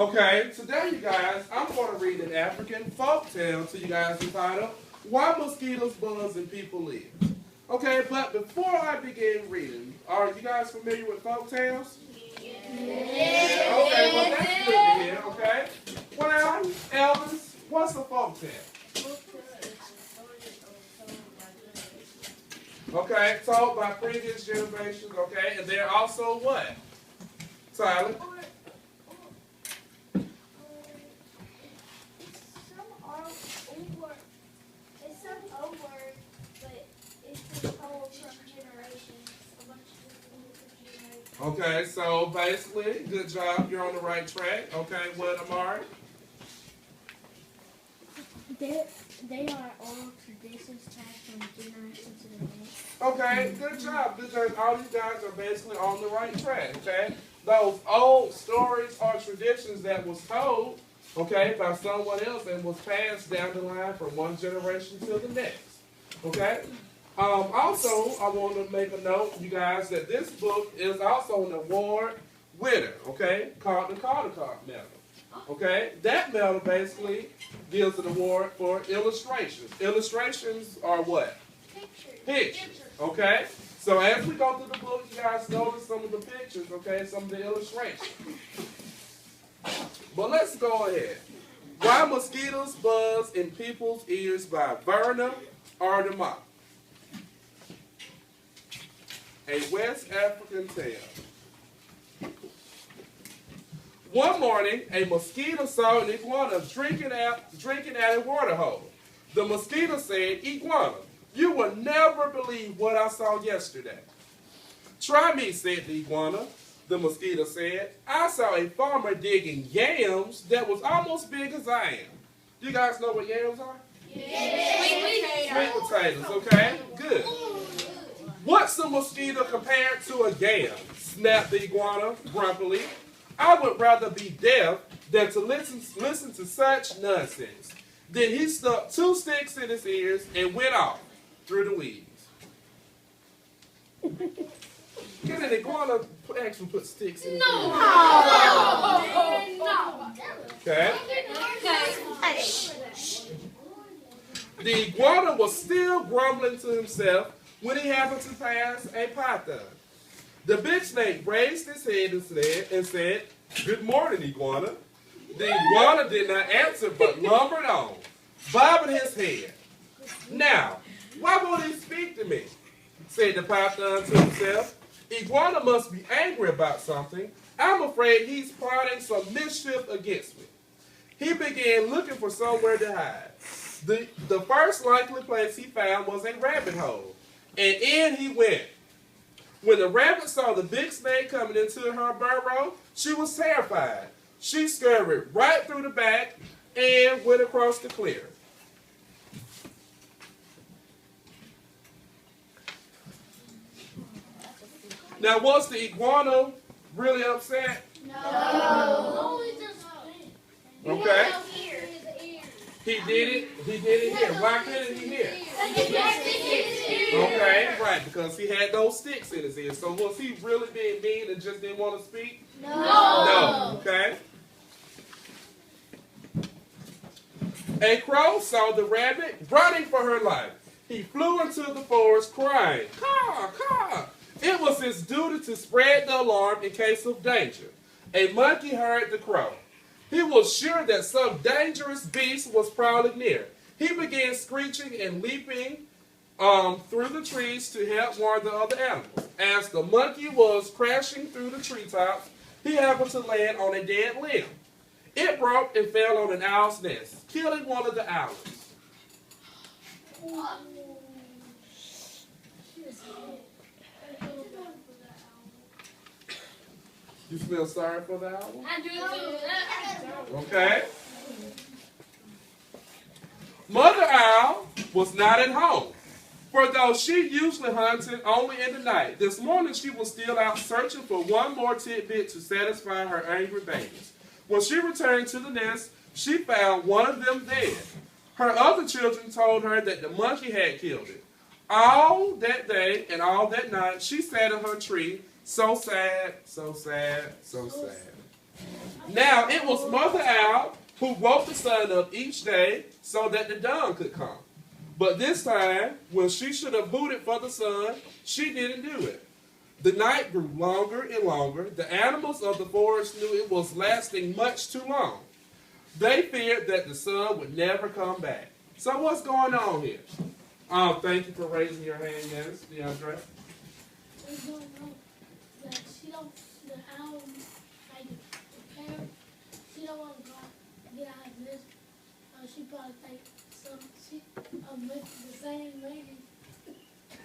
Okay, today you guys, I'm going to read an African folk tale to you guys entitled, Why Mosquitoes Buzz and People Live. Okay, but before I begin reading, are you guys familiar with folk tales? Yes. Okay, well that's good to hear, okay? Well, Elvis, what's a folk tale? Okay, told by previous generations, okay? And they're also what? Tyler? Okay, so basically, good job. You're on the right track. Okay, what, Amari? They are all traditions passed from generation to the next. Okay, good job. Good job. All you guys are basically on the right track, okay? Those old stories or traditions that was told, okay, by someone else and was passed down the line from one generation to the next, okay? Also, I want to make a note, you guys, that this book is also an award winner, okay, called the Caldecott Medal. Okay, that medal basically gives an award for illustrations. Illustrations are what? Pictures. Okay, so as we go through the book, you guys notice some of the pictures, okay, some of the illustrations. But let's go ahead. Why Mosquitoes Buzz in People's Ears by Verna Ardemont. A West African tale. One morning, a mosquito saw an iguana drinking at a water hole. The mosquito said, "Iguana, you will never believe what I saw yesterday." "Try me," said the iguana. The mosquito said, "I saw a farmer digging yams that was almost big as I am." You guys know what yams are? Yes. Sweet potatoes, okay? Good. "What's a mosquito compared to a yam?" snapped the iguana grumpily. "I would rather be deaf than to listen to such nonsense." Then he stuck 2 sticks in his ears and went off through the weeds. Can an iguana actually put sticks in his ears? No. Okay. The iguana was still grumbling to himself when he happened to pass a python. The big snake raised his head and said, "Good morning, iguana." The iguana did not answer but lumbered on, bobbing his head. "Now, why won't he speak to me?" said the python to himself. "Iguana must be angry about something. I'm afraid he's plotting some mischief against me." He began looking for somewhere to hide. The first likely place he found was a rabbit hole, and in he went. When the rabbit saw the big snake coming into her burrow, she was terrified. She scurried right through the back and went across the clear. Now, was the iguana really upset? No. Okay. He did it here. Why couldn't he hear? Okay, right, because he had those sticks in his ear. So was he really being mean and just didn't want to speak? No, okay. A crow saw the rabbit running for her life. He flew into the forest crying, "Caw, caw." It was his duty to spread the alarm in case of danger. A monkey heard the crow. He was sure that some dangerous beast was prowling near. He began screeching and leaping through the trees to help warn the other animals. As the monkey was crashing through the treetops, he happened to land on a dead limb. It broke and fell on an owl's nest, killing one of the owls. You feel sorry for the owl? I do. Okay. Mother Owl was not at home, for though she usually hunted only in the night, this morning she was still out searching for one more tidbit to satisfy her angry babies. When she returned to the nest, she found one of them dead. Her other children told her that the monkey had killed it. All that day and all that night, she sat in her tree, so sad, so sad, so sad. Now, it was Mother Owl who woke the sun up each day so that the dawn could come. But this time, when she should have hooted for the sun, she didn't do it. The night grew longer and longer. The animals of the forest knew it was lasting much too long. They feared that the sun would never come back. So what's going on here? Thank you for raising your hand, yes, DeAndre. What's going on? Like, she don't, the owl, like, the parrot, she don't want to go get out of this. She probably think she, with the same lady.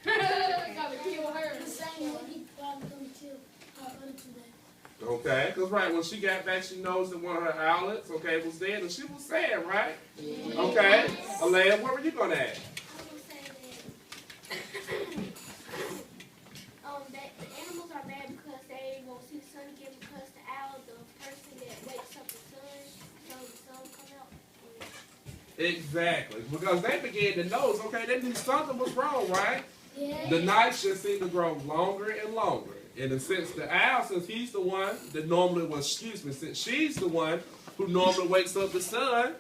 Gotta kill her. The same lady probably gonna kill her other two. Okay, because right, when she got back, she knows that one of her owlets, okay, was dead, and she was sad, right? Yeah. Okay, Alea, what were you going to ask? I was saying that the animals are bad because they won't see the sun again because the owl, the person that wakes up the sun, so the sun come out. Exactly, because they began to notice, okay, they knew something was wrong, right? Yeah. The nights just seemed to grow longer and longer. And since the owl, since he's the one that normally since she's the one who normally wakes up the sun,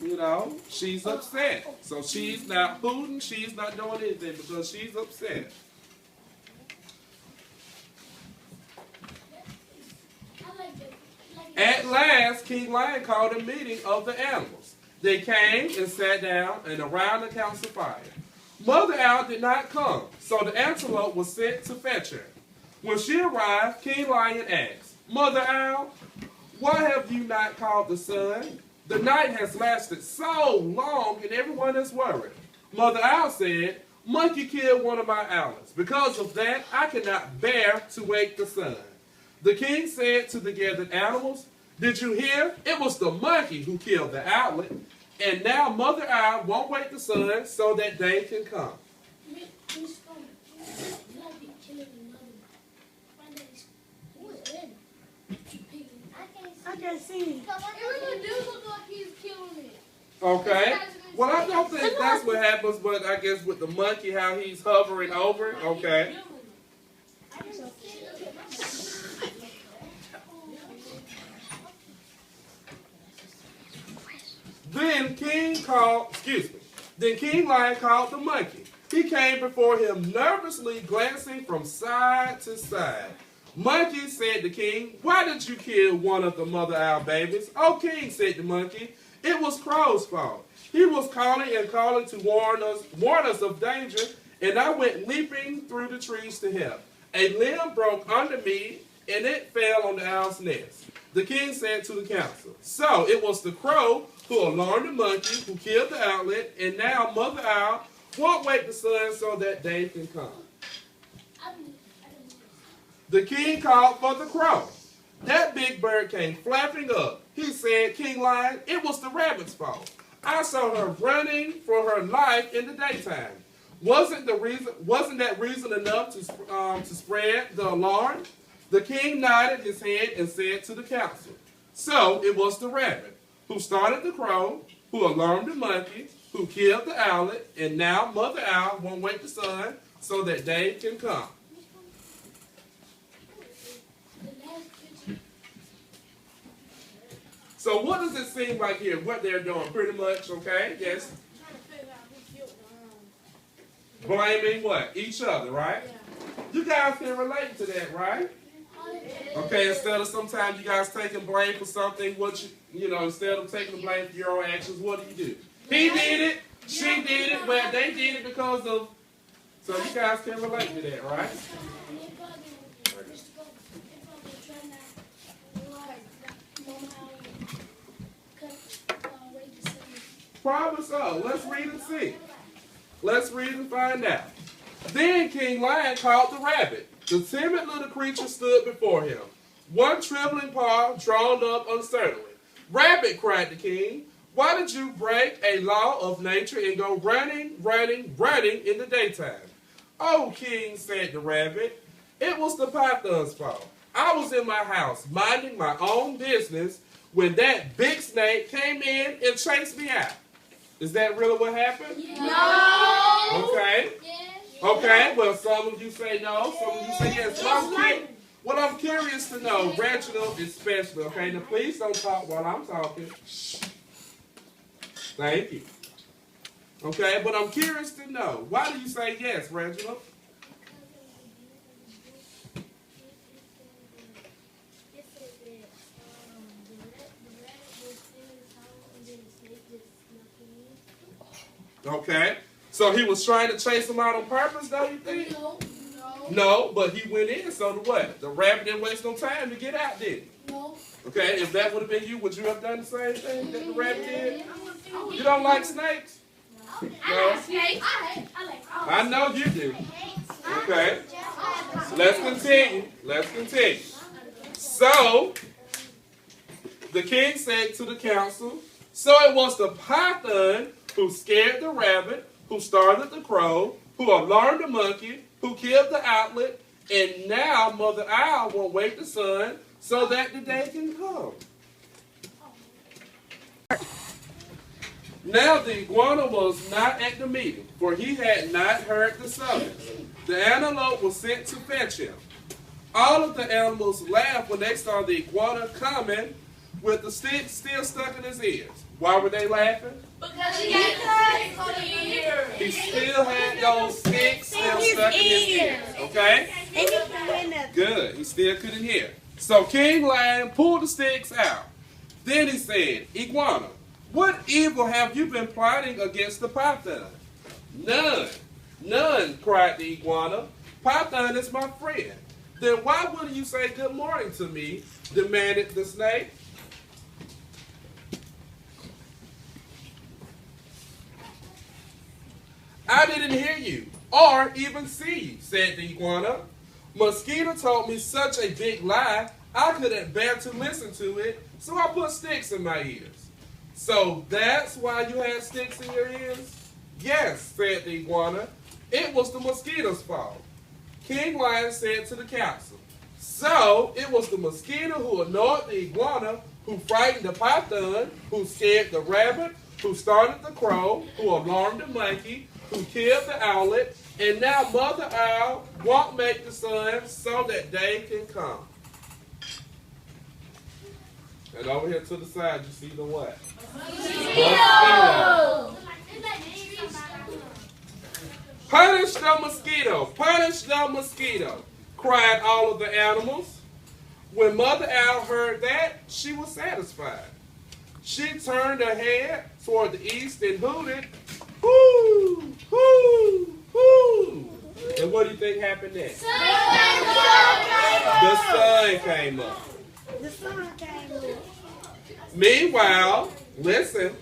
you know, she's upset. So she's not hooting, she's not doing anything because she's upset. I like it. At last, King Lion called a meeting of the animals. They came and sat down and around the council fire. Mother Owl did not come, so the antelope was sent to fetch her. When she arrived, King Lion asked, Mother Owl, why have you not called the sun? The night has lasted so long and everyone is worried. Mother Owl said, Monkey killed one of my owlets. Because of that, I cannot bear to wake the sun. The king said to the gathered animals, did you hear? It was the monkey who killed the owlet. And now Mother Owl won't wake the sun so that day can come. Who's going? You gotta be killing another one. Who is it? I can't see. It really do look like he's killing it. Okay. Well, I don't think that's what happens, but I guess with the monkey, how he's hovering over it. Okay. Then King Lion called the monkey. He came before him nervously glancing from side to side. Monkey, said the king, why did you kill one of the Mother Owl babies? Oh, king, said the monkey, it was Crow's fault. He was calling and calling to warn us of danger, and I went leaping through the trees to help. A limb broke under me, and it fell on the owl's nest. The king said to the council, so it was the crow who alarmed the monkey, who killed the owlet, and now Mother Owl won't wake the sun so that day can come. The king called for the crow. That big bird came flapping up. He said, King Lion, it was the rabbit's fault. I saw her running for her life in the daytime. Wasn't that reason enough to spread the alarm? The king nodded his head and said to the council, so it was the rabbit who started the crow, who alarmed the monkey, who killed the owlet, and now Mother Owl won't wake the sun so that day can come. So what does it seem like here, what they're doing? Pretty much, okay, yes? Blaming what? Each other, right? You guys can relate to that, right? Okay, instead of sometimes you guys taking blame for something, instead of taking the blame for your own actions, what do? He did it, she did it, well, they did it because of, so you guys can relate to that, right? Probably so. Let's read and see. Let's read and find out. Then King Lion called the rabbit. The timid little creature stood before him, one trembling paw drawn up uncertainly. Rabbit, cried the king, why did you break a law of nature and go running in the daytime? Oh, king, said the rabbit, it was the python's fault. I was in my house minding my own business when that big snake came in and chased me out. Is that really what happened? No. Okay. Yes. Okay, well, some of you say no, some of you say yes. What I'm curious to know, Reginald especially, okay? Now please don't talk while I'm talking. Thank you. Okay, but I'm curious to know, why do you say yes, Reginald? Okay, so he was trying to chase him out on purpose, don't you think? No. No, but he went in, so the what? The rabbit didn't waste no time to get out, did he? No. Okay, if that would have been you, would you have done the same thing that the rabbit did? You don't like snakes? No? I know you do. Okay, let's continue. Let's continue. So, the king said to the council, so it was the python who scared the rabbit, who started the crow, who alarmed the monkey, who killed the owlet, and now Mother Owl won't wake the sun so that the day can come. Now the iguana was not at the meeting, for he had not heard the summons. The antelope was sent to fetch him. All of the animals laughed when they saw the iguana coming with the stick still stuck in his ears. Why were they laughing? Because he had sticks on his ears. He still had those sticks still stuck in his ears. Okay? Good. He still couldn't hear. So King Lion pulled the sticks out. Then he said, Iguana, what evil have you been plotting against the python? None. None, cried the iguana. Python is my friend. Then why wouldn't you say good morning to me? Demanded the snake. I didn't hear you or even see you, said the iguana. Mosquito told me such a big lie, I couldn't bear to listen to it, so I put sticks in my ears. So that's why you had sticks in your ears? Yes, said the iguana. It was the mosquito's fault. King Lion said to the council, so it was the mosquito who annoyed the iguana, who frightened the python, who scared the rabbit, who started the crow, who alarmed the monkey, who killed the owlet, and now Mother Owl won't make the sun so that day can come. And over here to the side, you see the what? Mosquito. Punish the mosquito! Punish the mosquito! Cried all of the animals. When Mother Owl heard that, she was satisfied. She turned her head toward the east and hooted, hoo, hoo, hoo. And what do you think happened next? The sun came up. The sun came up. Meanwhile, listen.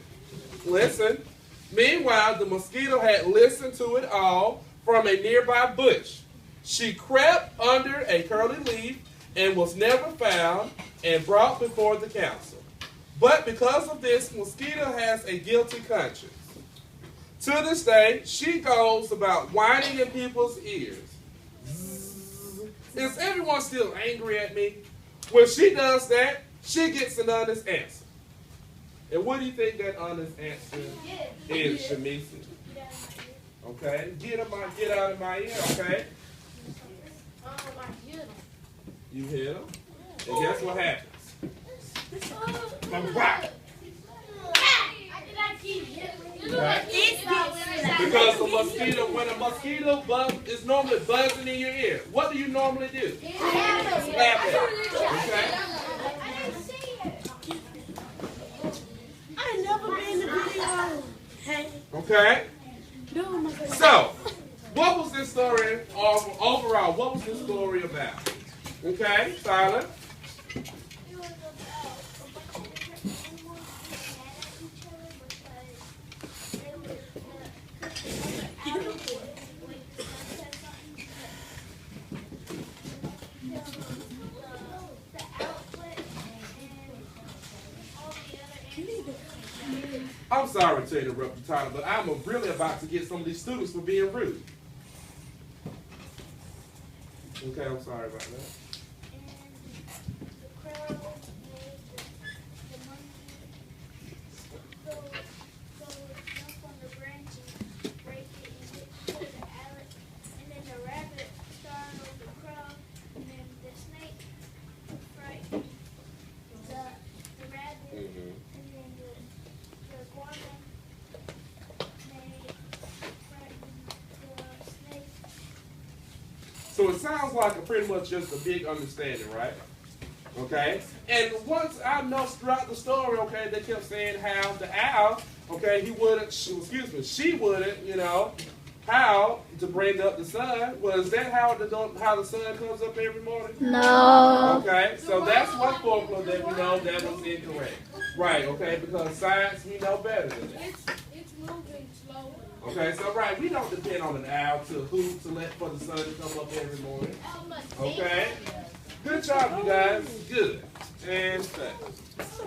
Meanwhile, the mosquito had listened to it all from a nearby bush. She crept under a curly leaf and was never found and brought before the council. But because of this, mosquito has a guilty conscience. To this day, she goes about whining in people's ears. Zzz. Is everyone still angry at me? When she does that, she gets an honest answer. And what do you think that honest answer is, Shamisi? Okay, get out of my ear, okay? You hit him. And guess what happens? Right. Because the mosquito, when a mosquito buzz is normally buzzing in your ear, what do you normally do? Slap it. Okay? I never been to video. Hey. Okay? So, what was this story overall? What was this story about? Okay, Tyler? It was about a bunch of different animals being mad at each other because they were the owl would wait the sun said something, the outlet and all the other animals. I'm sorry to interrupt you, Tyler, but I'm really about to get some of these students for being rude. Okay, I'm sorry about that. And the crow made the monkey go jump on the branch and break it and hit the owlet. And then the rabbit startled the crow. And then the snake Mhm. And then the iguana made the snake. So it sounds like a pretty much just a big understanding, right? Okay. And once I know throughout the story, okay, they kept saying how the owl, okay, she wouldn't, how to bring up the sun. Well, is that how the sun comes up every morning? No. Okay, so that's one folklore that we know that was incorrect. Right, okay, because science, we know better than that. It's moving slowly. Okay, so right, we don't depend on an owl to let for the sun to come up every morning. Okay? Good job, you guys. Good. And thanks. So